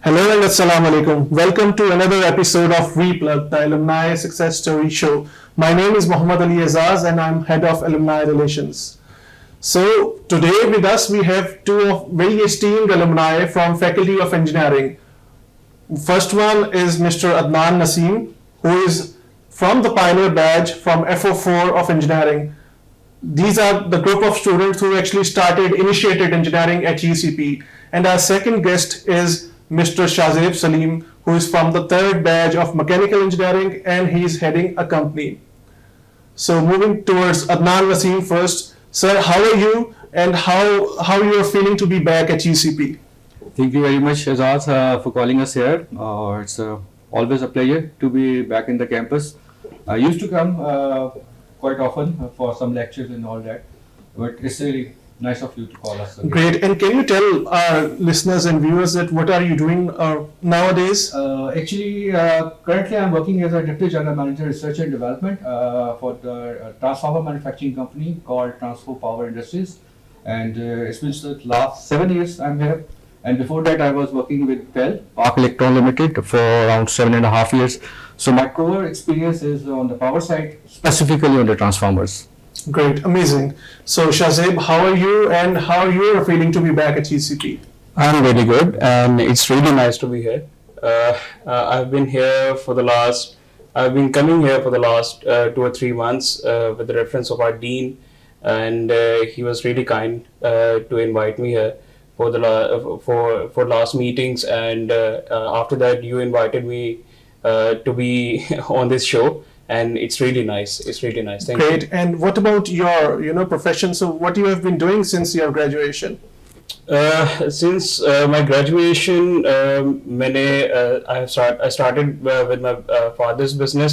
Hello and Assalamu alaikum. Welcome to another episode of Replug, the Alumni Success Story Show. My name is Muhammad Ali Azaz and I'm Head of Alumni Relations. So today with us we have two very esteemed alumni from Faculty of Engineering. First one is Mr. Adnan Naseem, who is from the Pioneer Badge from FO4 of Engineering. These are the group of students who actually initiated engineering at UCP. And our second guest is Mr. Shahzeb Salim, who is from the third badge of Mechanical Engineering and he is heading a company. So moving towards Adnan Naseem first. Sir, how are you and how you are feeling to be back at UCP? Thank you very much, Azaz, for calling us here. It's always a pleasure to be back in the campus. I used to come quite often for some lectures and all that, but it's really nice of you to call us again. Great. And can you tell our listeners and viewers that what are you doing nowadays? Currently I'm working as a Deputy General Manager Research and Development for the transformer manufacturing company called Transco Power Industries. And it's been the last 7 years I'm here. And before that I was working with PEL, Park Electron Limited, for around 7.5 years. So my core experience is on the power side, specifically on the transformers. Great, amazing. So Shahzeb, how are you and how you are feeling to be back at UCP? I'm really good, and it's really nice to be here. I've been coming here for the last 2 or 3 months with the reference of our dean, and he was really kind to invite me here for the for last meetings, and after that you invited me to be on this show. And it's really nice. Thank you. Great. And what about your profession? So what you have been doing since your graduation? Since my graduation, I started with my father's business.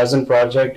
as an project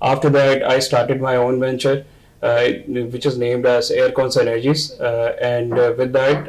After that, I started my own venture. Which is named as Aircon Synergies, and with that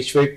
HVAC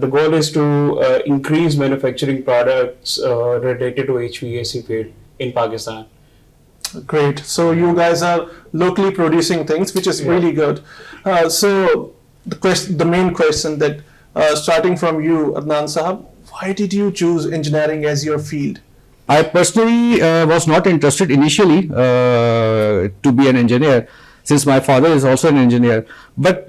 The goal is to increase manufacturing products related to HVAC field in Pakistan. Great. So you guys are locally producing things, which is really good. So the main question that starting from you, Adnan Sahab, why did you choose engineering as your field? I personally was not interested initially to be an engineer, since my father is also an engineer. But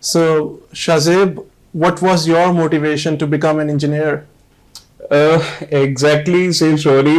So Shahzeb, what was your motivation to become an engineer? Exactly same story.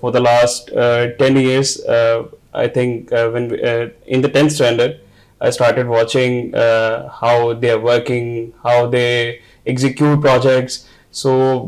for the last 10 years, I think when in the 10th standard, I started watching how they are working, how they execute projects. So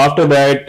after that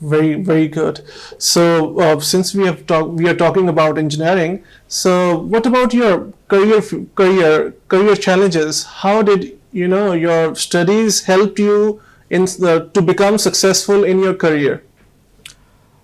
Very, very good. So since we are talking about engineering, so what about your career challenges? How did your studies helped you to become successful in your career?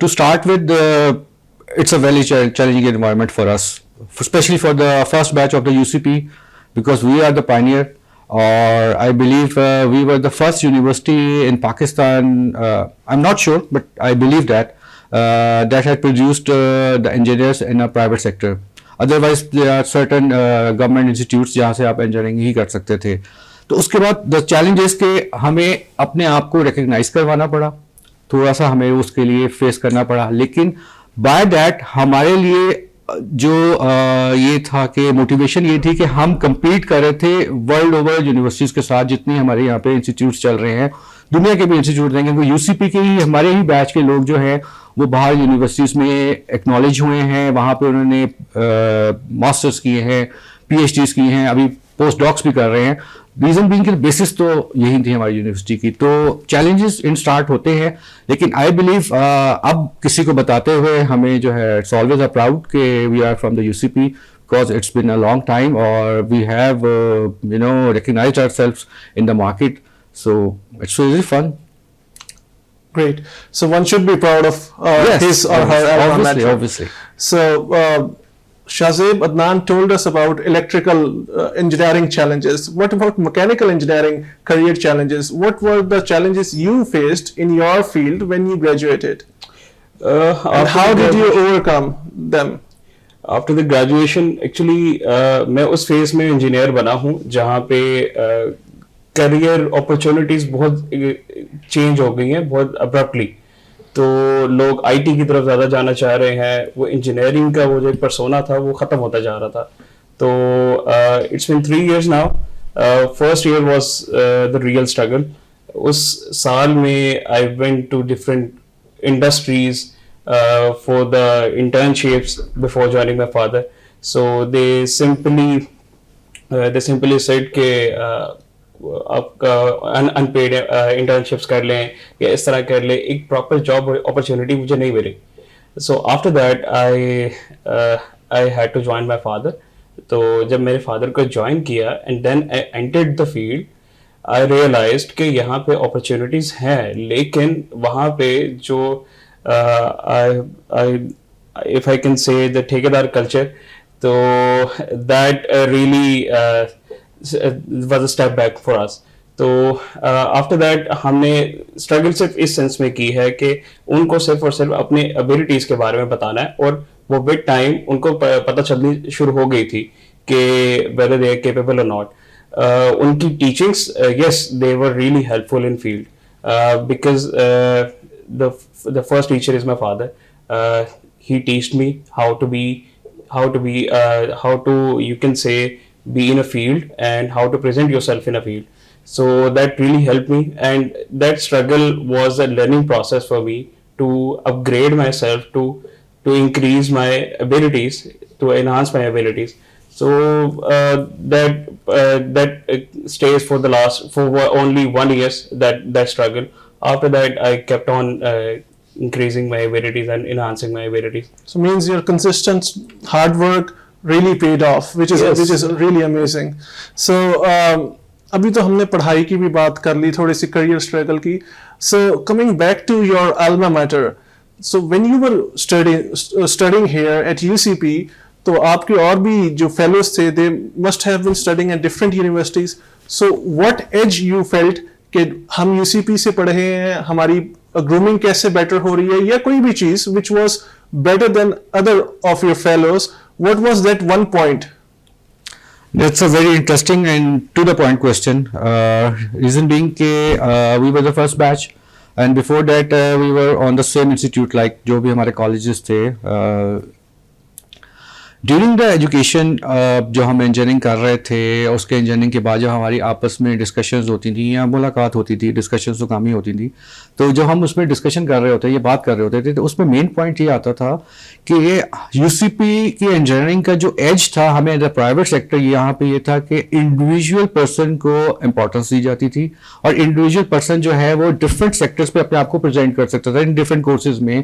to start with, it's a very challenging environment for us, especially for the first batch of the UCP, because we are the pioneer. Or I believe we were the first university in Pakistan, I'm not sure, but I believe that that had produced the engineers in a private sector. Otherwise there are certain government institutes جہاں سے آپ engineering ہی کر سکتے تھے. تو اس کے بعد the challenges کہ ہمیں اپنے آپ کو ریکگنائز کروانا پڑا, تھوڑا سا ہمیں اس کے لیے فیس کرنا پڑا, لیکن بائی دیٹ ہمارے لیے جو یہ تھا کہ موٹیویشن یہ تھی کہ ہم کمپیٹ کر رہے تھے ورلڈ اوور یونیورسٹیز کے ساتھ, جتنی ہمارے یہاں پہ انسٹیٹیوٹس چل رہے ہیں, دنیا کے بھی انسٹیٹیوٹ ہیں, کیونکہ یو سی پی کے ہی ہمارے ہی بیچ کے لوگ جو ہیں وہ باہر یونیورسٹیز میں ایکنالج ہوئے ہیں, وہاں پہ انہوں نے ماسٹرس کیے ہیں, پی ایچ ڈیز کی ہیں, ابھی پوسٹ ڈاکس بھی کر رہے ہیں. ریزن بینگ کہ بیسس تو یہی تھی ہماری یونیورسٹی کی. تو چیلنجز ان اسٹارٹ ہوتے ہیں, لیکن آئی بلیو اب کسی کو بتاتے ہوئے ہمیں جو ہے اٹس آلویز اے پراؤڈ کہ we are from the U C P, because it's been a long time, or we have recognized ourselves in the market, so it's really fun. Great. So one should be proud of Yes, his or her alma mater. obviously. So Shahzeb Adnan told us about electrical engineering challenges. What about mechanical engineering career challenges? What were the challenges you faced in your field when you graduated? And how did you overcome them? After the graduation actually میں اس phase میں engineer بنا ہوں جہاں پہ career opportunities بہت change ہو گئی ہیں بہت ابرپٹلی. تو لوگ آئی ٹی کی طرف زیادہ جانا چاہ رہے ہیں, وہ انجینئرنگ کا وہ جو پرسونا تھا وہ ختم ہوتا جا رہا تھا. تو it's been 3 years now. First year was the real struggle. اس سال میں I went to different industries for the internships before joining my father. So they simply said کہ آپ unpaid internships کر لیں یا اس طرح کر لیں, ایک proper job opportunity مجھے نہیں ملی. So after that I had to join my father. تو جب میرے فادر کو join کیا and then I entered the field, I realized کہ یہاں پہ opportunities ہیں, لیکن وہاں پہ جو if I can say the ٹھیکیدار culture, so that really was a step back for us. تو after that ہم نے struggle صرف اس سینس میں کی ہے کہ ان کو صرف اور صرف اپنے ابیلٹیز کے بارے میں بتانا ہے, اور وہ ود ٹائم ان کو پتہ چلنی شروع ہو گئی تھی کہ whether they are capable or not. ان کی teachings, yes, they were really helpful in field because the first teacher is my father. He taught me how to you can say be in a field and how to present yourself in a field. So that really helped me, and that struggle was a learning process for me to upgrade myself, to increase my abilities, to enhance my abilities. So that stays for only 1 year, that struggle. After that I kept on increasing my abilities and enhancing my abilities. So means your consistent hard work really paid off, which is really amazing. So ابھی تو ہم نے پڑھائی کی بھی بات کر لی, تھوڑی سی کریئر اسٹرگل کی. So coming back to your alma mater, so when you were studying here at UCP, تو آپ کے اور بھی جو fellows تھے, they must have been studying at different universities. So what edge you felt کہ ہم یو سی پی سے پڑھے ہیں, ہماری گرومنگ کیسے بیٹر ہو رہی ہے, یا کوئی بھی چیز which was better than other of your fellows? What was that one point? That's a very interesting and to the point question. Reason being کہ we were the first batch, and before that we were on the same institute like جو بھی ہمارے colleges تھے. During the education جو ہم engineering کر رہے تھے, اس کے انجینئرنگ کے بعد جو ہماری آپس میں ڈسکشنز ہوتی تھیں یا ملاقات ہوتی تھی, ڈسکشنز تو کم ہی ہوتی تھیں, تو جو ہم اس میں ڈسکشن کر رہے ہوتے, یہ بات کر رہے ہوتے تھے, تو اس میں مین پوائنٹ یہ آتا تھا کہ یو سی پی کی انجینئرنگ کا جو ایج تھا ہمیں ایز اے پرائیویٹ سیکٹر, یہاں پہ یہ تھا کہ انڈیویژول پرسن کو امپورٹنس دی جاتی تھی, اور انڈیویژول پرسن جو ہے وہ ڈفرینٹ سیکٹرز پہ اپنے آپ کو پریزنٹ کر سکتا تھا ان ڈفرینٹ کورسز میں.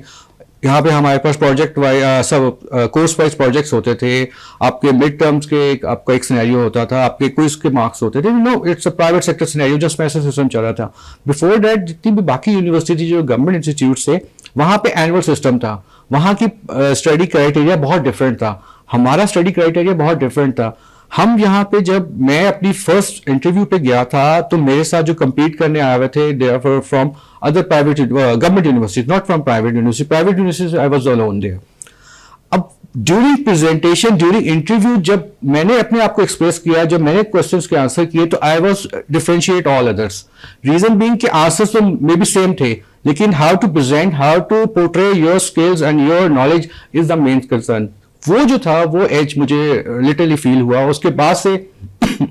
یہاں پہ ہمارے پاس پروجیکٹ سب کورس وائز پروجیکٹس ہوتے تھے, آپ کے مڈ ٹرمس کے آپ کا ایک سینیریو ہوتا تھا, آپ کے کوئز کے مارکس ہوتے تھے. No, it's a private sector scenario, just ایسا سسٹم چل رہا تھا. بفور دیٹ جتنی بھی باقی یونیورسٹی تھی جو گورنمنٹ انسٹیٹیوٹس تھے, وہاں پہ اینول سسٹم تھا, وہاں کی اسٹڈی کرائٹیریا بہت ڈفرینٹ تھا, ہمارا اسٹڈی کرائٹیریا بہت ڈفرینٹ تھا. ہم یہاں پہ جب میں اپنی فرسٹ انٹرویو پہ گیا تھا تو میرے ساتھ جو کمپیٹ کرنے آئے ہوئے تھے they are from other private government university, not from private university. Private university I was alone there. اب ڈیورنگ پریزنٹیشن, ڈیورنگ انٹرویو جب میں نے اپنے آپ کو ایکسپریس کیا, جب میں نے کوشچنس کے آنسر کیے تو I was differentiate all others. Reason being کہ آنسر تو مے بی سیم تھے, لیکن how to present, how to portray your skills and your knowledge is the main concern. وہ جو تھا وہ ایج مجھے لٹرلی فیل ہوا. اس کے بعد سے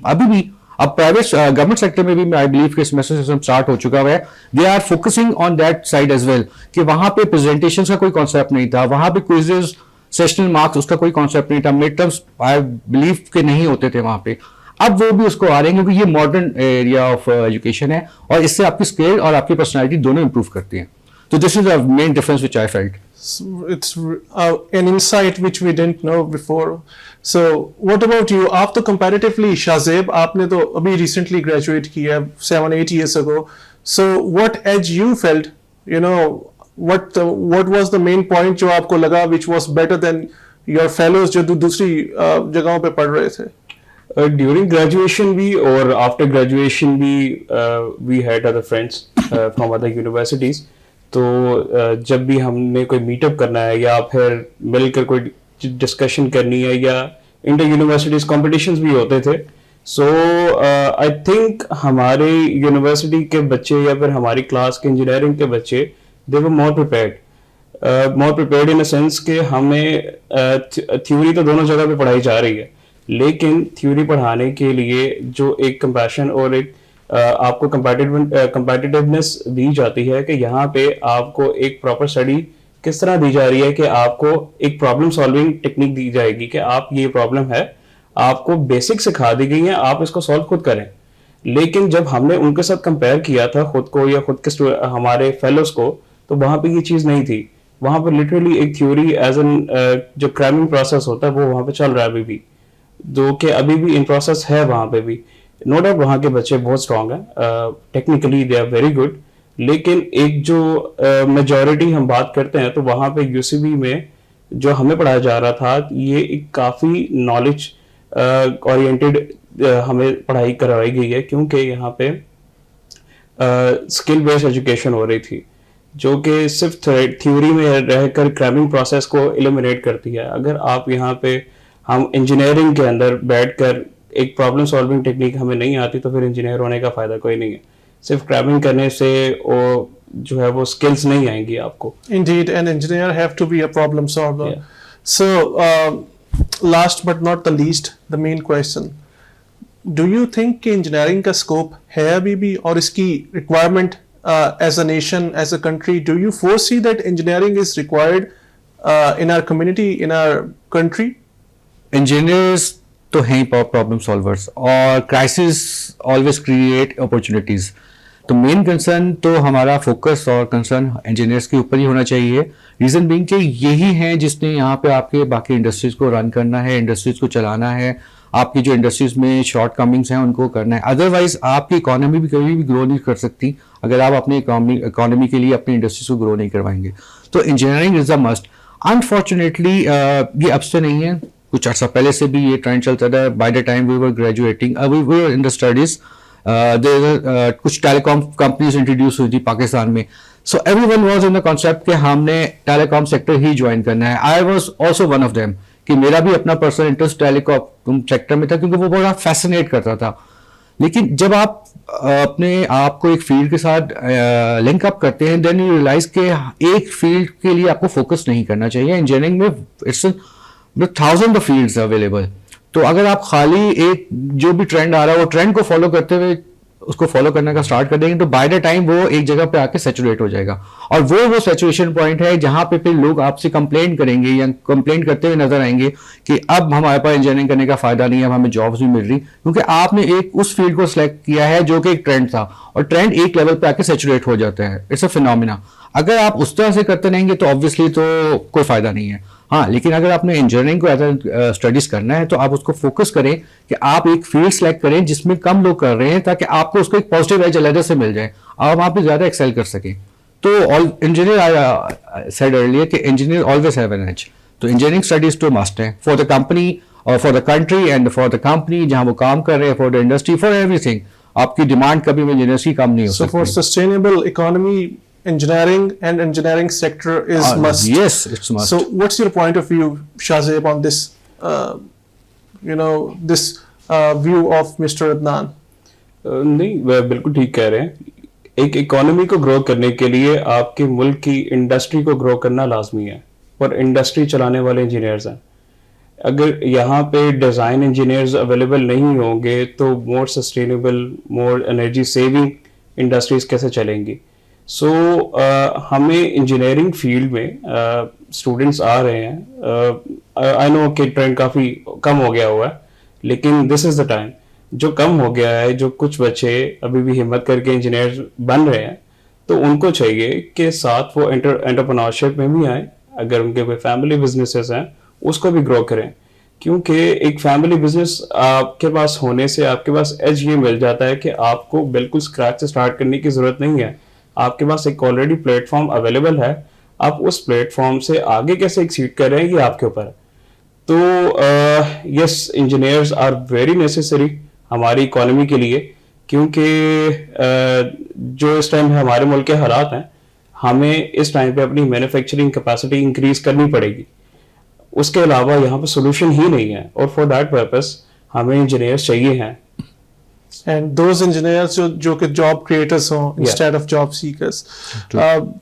ابھی بھی اب پرائیویٹ گورنمنٹ سیکٹر میں بھی آئی بلیو کہ سیمیسٹر سسٹم اسٹارٹ ہو چکا ہے. They are focusing on that side as well کہ وہاں پہ پریزنٹیشن کا کوئی کانسیپٹ نہیں تھا, وہاں پہ کوئزز, سیشنل مارکس, اس کا کوئی کانسیپٹ نہیں تھا. مڈ ٹرمس آئی بلیو کہ نہیں ہوتے تھے وہاں پہ. اب وہ بھی اس کو آ رہے ہیں کیونکہ یہ ماڈرن ایریا آف ایجوکیشن ہے اور اس سے آپ کی اسکل اور آپ کی پرسنالٹی دونوں امپروو کرتی ہیں. تو this is the main difference which I felt. It's an insight which we didn't know before. So what about you? آپ تو comparatively شازیب, آپ نے تو ابھی recently graduate کیا 7-8 years ago. So what edge you felt, you know, what was the main point جو آپ کو لگا which was better than your fellows جو دوسری جگہوں پہ پڑھ رہے تھے؟ During graduation بھی اور after graduation بھی we had other friends from other universities. تو جب بھی ہم نے کوئی میٹ اپ کرنا ہے یا پھر مل کر کوئی ڈسکشن کرنی ہے یا انٹر یونیورسٹیز کمپٹیشنز بھی ہوتے تھے. سو آئی تھنک ہمارے یونیورسٹی کے بچے یا پھر ہماری کلاس کے انجینئرنگ کے بچے دے ور مور پریپیئرڈ ان اے سینس کہ ہمیں تھیوری تو دونوں جگہ پہ پڑھائی جا رہی ہے, لیکن تھیوری پڑھانے کے لیے جو ایک کمپیشن اور ایک آپ کو کمپیٹیٹیونیس دی جاتی ہے کہ یہاں پہ آپ کو ایک پراپر اسٹڈی کس طرح دی جا رہی ہے کہ آپ کو ایک پرابلم سالونگ ٹیکنیک دی جائے گی کہ آپ یہ پرابلم ہے, آپ کو بیسک سکھا دی گئی ہیں, آپ اس کو سالو خود کریں. لیکن جب ہم نے ان کے ساتھ کمپیئر کیا تھا خود کو یا خود کے ہمارے فیلوز کو, تو وہاں پہ یہ چیز نہیں تھی. وہاں پہ لٹرلی ایک تھیوری ایز این جو کرائمنگ پروسیس ہوتا ہے وہ وہاں پہ چل رہا ہے ابھی بھی, جو کہ ابھی بھی ان پروسیس ہے وہاں پہ بھی. نو ڈاؤٹ وہاں کے بچے بہت اسٹرانگ ہیں, technically they are very good, لیکن ایک جو میجورٹی ہم بات کرتے ہیں تو وہاں پہ یو سی بی میں جو ہمیں پڑھایا جا رہا تھا یہ ایک کافی نالج اورینٹیڈ ہمیں پڑھائی کروائی گئی ہے, کیونکہ یہاں پہ اسکل بیسڈ ایجوکیشن ہو رہی تھی جو کہ صرف تھیوری میں رہ کر کرائمنگ پروسیس کو ایلیمینیٹ کرتی ہے. اگر آپ یہاں پہ ہم انجینئرنگ کے اندر بیٹھ کر ایک پرابلم سالونگ ٹیکنیک ہمیں نہیں آتی تو پھر انجینئر ہونے کا فائدہ کوئی نہیں ہے. صرف کرائمنگ کرنے سے وہ جو ہے وہ اسکلز نہیں آئیں گی آپ کو. Indeed, an engineer have to be a problem solver. Yeah. So, last but not the least, the main question. Do you think کہ engineering کا scope ہے ابھی بھی, اور اس کی requirement as a nation, as a country, do you foresee that engineering is required in our community, in our country? Engineers تو ہیں problem سالورس, اور کرائسس آلویز کریٹ اپرچونیٹیز. تو مین کنسرن تو ہمارا فوکس اور کنسرن انجینئرس کے اوپر ہی ہونا چاہیے. ریزن بینگ کہ یہی ہیں جس نے یہاں پہ آپ کے باقی انڈسٹریز کو رن کرنا ہے, انڈسٹریز کو چلانا ہے, آپ کی جو انڈسٹریز میں شارٹ کمنگس ہیں ان کو کرنا ہے. ادروائز آپ کی اکانومی بھی کبھی بھی گرو نہیں کر سکتی اگر آپ اپنی اکانومی کے لیے اپنی انڈسٹریز کو گرو نہیں کروائیں گے. تو engineering is a must. Unfortunately یہ اب سے نہیں ہے, کچھ عرصہ پہلے سے بھی یہ ٹرینڈ چلتا تھا. By the time we were graduating, we were in the studies, کچھ ٹیلی کام کمپنیز انٹروڈیوس ہوئی تھی پاکستان میں. So everyone was in the concept کہ ہم نے ٹیلی کام سیکٹر ہی جوائن کرنا ہے. I was also one of them کہ میرا بھی اپنا پرسنل انٹرسٹ ٹیلی کام سیکٹر میں تھا کیونکہ وہ بڑا فیسنیٹ کرتا تھا. لیکن جب آپ اپنے آپ کو ایک فیلڈ کے ساتھ لنک اپ کرتے ہیں دین یو ریئلائز کہ ایک فیلڈ کے لیے آپ کو فوکس نہیں کرنا چاہیے. انجینئرنگ میں it's thousand of fields available. تو اگر آپ خالی ایک جو بھی ٹرینڈ آ رہا ہے وہ ٹرینڈ کو فالو کرتے ہوئے اس کو فالو کرنے کا اسٹارٹ کر دیں گے تو بائی دا ٹائم وہ ایک جگہ پہ آ کے سیچوریٹ ہو جائے گا. اور وہ سیچوریشن پوائنٹ ہے جہاں پہ پھر لوگ آپ سے کمپلین کریں گے یا کمپلین کرتے ہوئے نظر آئیں گے کہ اب ہمارے پاس انجینئرنگ کرنے کا فائدہ نہیں ہے, اب ہمیں جابس بھی مل رہی, کیونکہ آپ نے ایک اس فیلڈ کو سلیکٹ کیا ہے جو کہ ایک ٹرینڈ تھا, اور ٹرینڈ ایک لیول پہ آ کے سیچوریٹ ہو جاتا ہے. It's a phenomena. اگر آپ اس طرح سے کرتے رہیں گے تو آبویسلی تو کوئی فائدہ نہیں ہے. ہاں, لیکن اگر آپ نے انجینئرنگ کو ایز اے اسٹڈیز کرنا ہے تو آپ اس کو فوکس کریں کہ آپ ایک فیلڈ سلیکٹ کریں جس میں کم لوگ کر رہے ہیں تاکہ آپ کو اس کو ایک پازیٹیو ایج علیحدہ سے مل جائے, آپ وہاں پہ زیادہ ایکسیل کر سکیں. تو انجینئر سیڈ ارلیئر کہ engineer always have an edge. تو انجینئرنگ اسٹڈیز تو مسٹ ہے فار دا کمپنی اور for the country and for the company جہاں وہ کام کر رہے ہیں, فار دا انڈسٹری, فار ایوری تھنگ. آپ کی ڈیمانڈ کبھی بھی انجینئرس کی کم نہیں ہو So سکتی. for sustainable economy, engineering and engineering sector is must. Yes, it's must. So what's your point of view, Shahzeb, on this, this view of Mr. Adnan? نہیں, وہ بالکل ٹھیک کہہ رہے ہیں. ایک اکانومی کو گرو کرنے کے لیے آپ کے ملک کی انڈسٹری کو گرو کرنا لازمی ہے, اور انڈسٹری چلانے والے انجینئرز ہیں. اگر یہاں پہ ڈیزائن انجینئرز اویلیبل نہیں ہوں گے تو more sustainable, more energy saving industries کیسے چلیں گی؟ سو ہمیں انجینئرنگ فیلڈ میں اسٹوڈنٹس آ رہے ہیں. آئی نو کہ ٹرینڈ کافی کم ہو گیا ہوا ہے, لیکن دس از دا ٹائم. جو کم ہو گیا ہے, جو کچھ بچے ابھی بھی ہمت کر کے انجینئر بن رہے ہیں, تو ان کو چاہیے کہ ساتھ وہ انٹرپرنورشپ میں بھی آئیں. اگر ان کے کوئی فیملی بزنسز ہیں اس کو بھی گرو کریں, کیونکہ ایک فیملی بزنس آپ کے پاس ہونے سے آپ کے پاس ایج یہ مل جاتا ہے کہ آپ کو بالکل اسکریچ سے اسٹارٹ کرنے کی ضرورت نہیں ہے. آپ کے پاس ایک آلریڈی پلیٹ فارم اویلیبل ہے, آپ اس پلیٹ فارم سے آگے کیسے ایکسیڈ کر رہے ہیں یہ آپ کے اوپر ہے. تو یس, انجینئرز آر ویری نیسیسری ہماری اکانومی کے لیے, کیونکہ جو اس ٹائم ہمارے ملک کے حالات ہیں, ہمیں اس ٹائم پہ اپنی مینوفیکچرنگ کیپیسٹی انکریز کرنی پڑے گی. اس کے علاوہ یہاں پہ سولوشن ہی نہیں ہے, اور فار دیٹ پرپز ہمیں انجینئرس چاہیے ہیں. And those engineers جو کہ job creators ہوں instead of job seekers.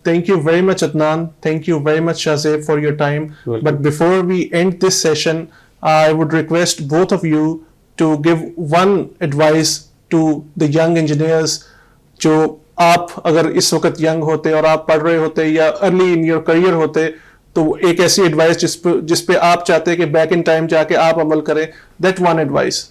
Thank you very much, Adnan. Thank you very much, Shahzeb, for your time. Welcome. But before we end this session, I would request both of you to give one advice to the young engineers. جو آپ اگر اس وقت young ہوتے اور آپ پڑھ رہے ہوتے یا ارلی ان یور کریئر ہوتے, تو ایک ایسی ایڈوائس جس پہ آپ چاہتے کہ بیک ان ٹائم جا کے آپ عمل کریں, that one advice.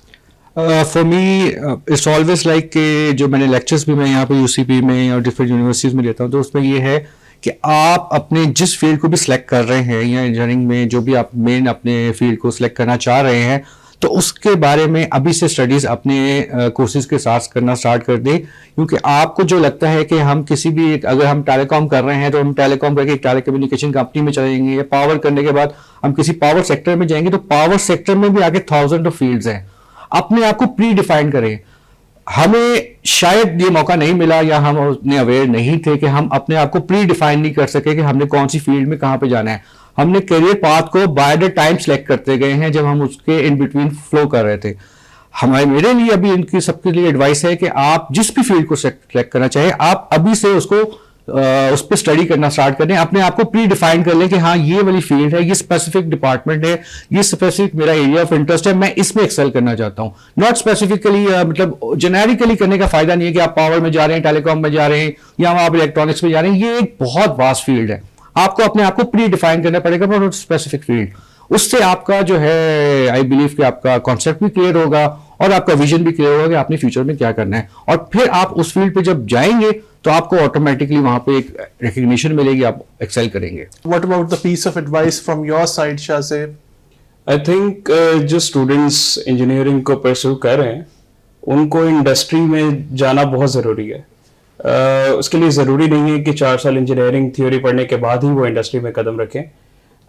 For me it's always like کہ جو میں نے لیکچرس بھی میں یہاں پہ UCP میں اور ڈفرینٹ یونیورسٹیز میں دیتا ہوں, تو اس میں یہ ہے کہ آپ اپنے جس فیلڈ کو بھی سلیکٹ کر رہے ہیں یا انجینئرنگ میں جو بھی آپ مین اپنے فیلڈ کو سلیکٹ کرنا چاہ رہے ہیں, تو اس کے بارے میں ابھی سے اسٹڈیز اپنے کورسز کے ساتھ کرنا اسٹارٹ کر دیں. کیونکہ آپ کو جو لگتا ہے کہ ہم کسی بھی, اگر ہم ٹیلی کام کر رہے ہیں تو ہم ٹیلی کام کر کے ٹیلی کمیونیکیشن کمپنی میں چلیں گے, یا پاور کرنے کے بعد ہم کسی پاور سیکٹر میں جائیں گے, تو پاور سیکٹر میں بھی آگے 1000 آف فیلڈز ہیں. اپنے آپ کو پری ڈیفائن کریں. ہمیں شاید یہ موقع نہیں ملا یا ہم اتنے اویئر نہیں تھے کہ ہم اپنے آپ کو پری ڈیفائن نہیں کر سکے کہ ہم نے کون سی فیلڈ میں کہاں پہ جانا ہے. ہم نے کیریئر پاتھ کو بائی دا ٹائم سلیکٹ کرتے گئے ہیں جب ہم اس کے ان بٹوین فلو کر رہے تھے. میرے لیے ابھی ان کی سب کے لیے ایڈوائس ہے کہ آپ جس بھی فیلڈ کو سلیکٹ کرنا چاہیں, آپ ابھی سے اس پہ اسٹڈی کرنا اسٹارٹ کریں. اپنے آپ کو پری ڈیفائن کر لیں کہ ہاں یہ والی فیلڈ ہے, یہ اسپیسیفک ڈپارٹمنٹ ہے, یہ اسپیسیفک میرا ایریا آف انٹرسٹ ہے, میں اس میں ایکسل کرنا چاہتا ہوں. ناٹ اسپیسیفکلی, مطلب جنیرکلی کرنے کا فائدہ نہیں ہے کہ آپ پاور میں جا رہے ہیں, ٹیلی کام میں جا رہے ہیں, یا آپ الیکٹرانکس میں جا رہے ہیں. یہ ایک بہت واسٹ فیلڈ ہے. آپ کو اپنے آپ کو پری ڈیفائن کرنا پڑے گا فار اسپیسیفک فیلڈ. اس سے آپ کا جو ہے آئی بلیو کہ آپ کا کانسیپٹ بھی کلیئر ہوگا اور آپ کا ویژن بھی کلیئر ہوگا کہ آپ نے فیوچر میں کیا کرنا ہے. اور پھر آپ اس فیلڈ پہ جب جائیں گے تو آپ کو آٹومیٹکلی وہاں پہ ایک ریکگنیشن ملے گی, آپ ایکسل کریں گے. What about the piece of advice from your side, Shahzeb? I think جو اسٹوڈنٹس انجینئرنگ کو پرسو کر رہے ہیں ان کو انڈسٹری میں جانا بہت ضروری ہے. اس کے لیے ضروری نہیں ہے کہ 4 سال انجینئرنگ تھیوری پڑھنے کے بعد ہی وہ انڈسٹری میں قدم رکھیں.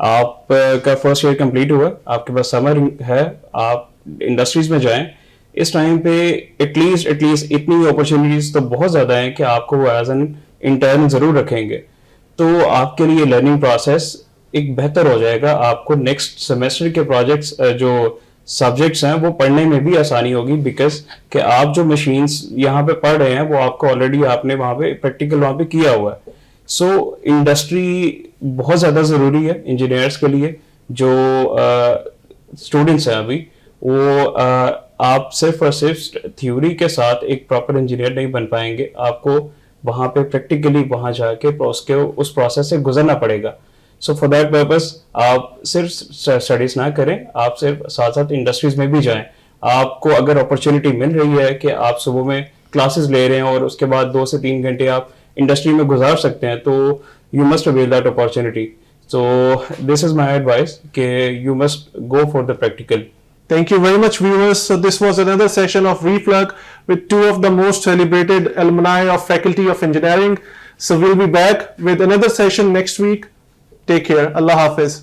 آپ کا فرسٹ ایئر کمپلیٹ ہوا, آپ کے پاس سمر ہے, آپ انڈسٹریز میں جائیں. اس ٹائم پہ ایٹ لیسٹ اتنی اپرچونیٹیز تو بہت زیادہ ہیں کہ آپ کو وہ ایز این انٹرن ضرور رکھیں گے. تو آپ کے لیے لرننگ پروسیس ایک بہتر ہو جائے گا. آپ کو نیکسٹ سیمسٹر کے پروجیکٹس جو سبجیکٹس ہیں وہ پڑھنے میں بھی آسانی ہوگی, بیکاز کہ آپ جو مشینس یہاں پہ پڑھ رہے ہیں وہ آپ کو آلریڈی آپ نے وہاں پہ پریکٹیکل وہاں پہ کیا ہوا ہے. سو انڈسٹری بہت زیادہ ضروری ہے انجینئرس کے لیے. جو اسٹوڈنٹس ہیں ابھی وہ آپ صرف اور صرف تھیوری کے ساتھ ایک پراپر انجینئر نہیں بن پائیں گے. آپ کو وہاں پہ پریکٹیکلی وہاں جا کے اس پروسیس سے گزرنا پڑے گا. سو فار دیٹ پرپز آپ صرف اسٹڈیز نہ کریں, آپ صرف ساتھ ساتھ انڈسٹریز میں بھی جائیں. آپ کو اگر اپرچونیٹی مل رہی ہے کہ آپ صبح میں کلاسز لے رہے ہیں اور اس کے بعد 2 سے 3 گھنٹے آپ انڈسٹری میں گزار سکتے ہیں, تو you must avail that opportunity. So this is my advice کہ you must go for the practical. Thank you very much, viewers. So this was another session of Replug with 2 of the most celebrated alumni of Faculty of Engineering. So we'll be back with another session next week. Take care. Allah Hafiz.